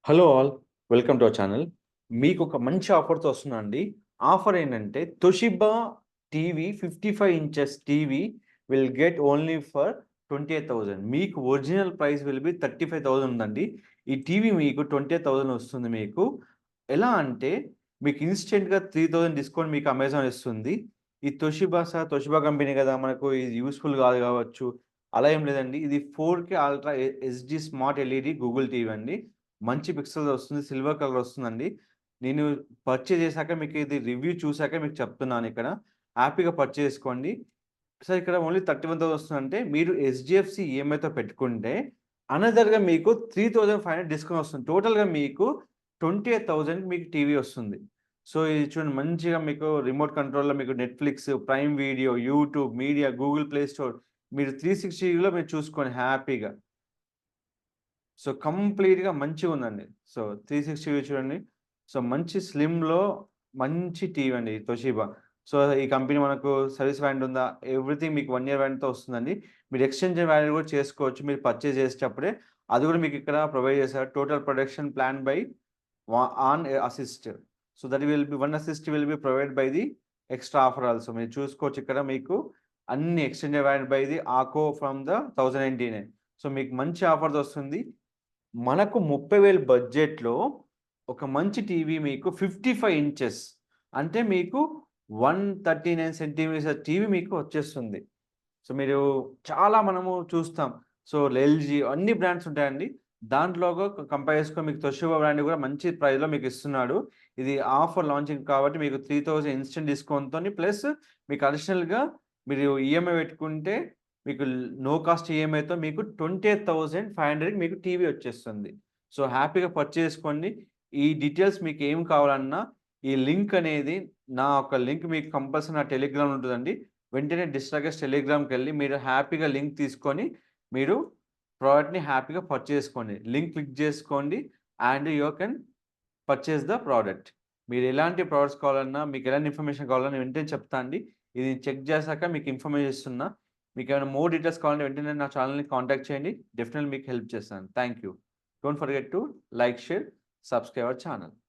Hello all. Welcome to our channel. మీకొక మంచి ఆఫర్‌తో వస్తున్నా అండి. ఆఫర్ ఏంటంటే Toshiba TV 55 inches TV will get only for 28,000. మీకు ఒరిజినల్ ప్రైస్ విల్ బి 35,000 ఉందండి. ఈ టీవీ మీకు 28,000 వస్తుంది మీకు. ఎలా అంటే మీకు ఇన్‌స్టంట్‌గా 3,000 డిస్కౌంట్ మీకు అమెజాన్ ఇస్తుంది. ఈ తోషిబా కంపెనీ కదా! మనకు ఇది యూజ్‌ఫుల్ కాదు కావచ్చు. అలా ఏం లేదండి. ఇది 4K ultra HD smart LED Google TV అండి. మంచి పిక్సెల్స్ వస్తుంది. సిల్వర్ కలర్ వస్తుందండి. నేను పర్చేజ్ చేశాక మీకు ఇది రివ్యూ చూసాక మీకు చెప్తున్నానిక్కడ. హ్యాపీగా పర్చేజ్ చేసుకోండి. సో, ఇక్కడ ఓన్లీ 31,000 వస్తుందంటే మీరు హెచ్‌డీఎఫ్‌సీ ఈఎంఐతో పెట్టుకుంటే అనదర్‌గా మీకు 3,500 డిస్కౌంట్ వస్తుంది. టోటల్‌గా మీకు 28,000 మీకు టీవీ వస్తుంది. సో, ఇది చూడండి మంచిగా మీకు రిమోట్ కంట్రోల్‌లో మీకు Netflix, prime video, YouTube, media, Google play store మీరు 360లో మీరు చూసుకోండి హ్యాపీగా. సో, కంప్లీట్‌గా మంచిగుందండి. సో, 360 వ్యూ చూడండి. సో, మంచి స్లిమ్‌లో మంచి టీవీ అండి తోషిబా. సో, ఈ కంపెనీ మనకు సర్వీస్ వారంటీ ఉందా? ఎవ్రీథింగ్ మీకు 1 ఇయర్ వారంటీతో వస్తుందండి. మీరు ఎక్స్‌చేంజ్ వాల్యూ కూడా చేసుకోవచ్చు. మీరు పర్చేజ్ చేసేటప్పుడే. అది కూడా మీకు ఇక్కడ ప్రొవైడ్ చేశారు. Total production plan by on assist. So, that will be 1 assist will be provide by the extra offer also. మీరు చూసుకోవచ్చు ఇక్కడ మీకు అన్ని exchange value by the Acko from the 1099. So, మీకు మంచి ఆఫర్స్ వస్తుంది. మనకు 30,000 బడ్జెట్‌లో ఒక మంచి టీవీ మీకు 55 ఇంచెస్ అంటే మీకు 139 సెంటీమీటర్స్ టీవీ మీకు వచ్చేస్తుంది. సో, మీరు చాలా మనము చూస్తాం. సో, ఎల్‌జీ అన్ని బ్రాండ్స్ ఉంటాయండి. దాంట్లోగా కంపేర్ చేసుకొని మీకు తోషిబా బ్రాండ్ కూడా మంచి ప్రైస్‌లో మీకు ఇస్తున్నాడు. ఇది ఆఫర్ లాంచింగ్ కాబట్టి మీకు 3,000 ఇన్‌స్టంట్ డిస్కౌంట్‌తోని ప్లస్ మీకు అడిషనల్‌గా మీరు ఈఎంఐ పెట్టుకుంటే మీకు నో కాస్ట్ ఈఎంఐతో మీకు 28,500కి మీకు టీవీ వచ్చేస్తుంది. సో, హ్యాపీగా పర్చేజ్ చేసుకోండి. ఈ డీటెయిల్స్ మీకేం కావాలన్నా ఈ లింక్ అనేది నా యొక్క లింక్ మీకు కంపల్సరీ నా టెలిగ్రామ్‌లో ఉంటదండి. వెంటనే డిస్ట్రాగస్ టెలిగ్రామ్‌కెళ్ళి మీరు హ్యాపీగా లింక్ తీసుకొని, మీరు ప్రోడక్ట్‌ని హ్యాపీగా పర్చేజ్ చేసుకోండి. లింక్ క్లిక్ చేసుకోండి and you can purchase the product. మీరు ఎలాంటి ప్రొడక్ట్స్ కావాలన్నా, మీకు ఎలాంటి ఇన్ఫర్మేషన్ కావాలన్నా వెంటనే చెప్తా అండి. ఇది చెక్ చేశాక మీకు ఇన్ఫర్మేషన్ ఇస్తున్నా. మీకేమైనా మోర్ డీటెయిల్స్ కావాలంటే వెంటనే నా ఛానెల్‌ని కాంటాక్ట్ చేయండి. డెఫినెట్‌లీ మీకు హెల్ప్ చేస్తాను. Thank you. Don't forget to like, share, subscribe our channel.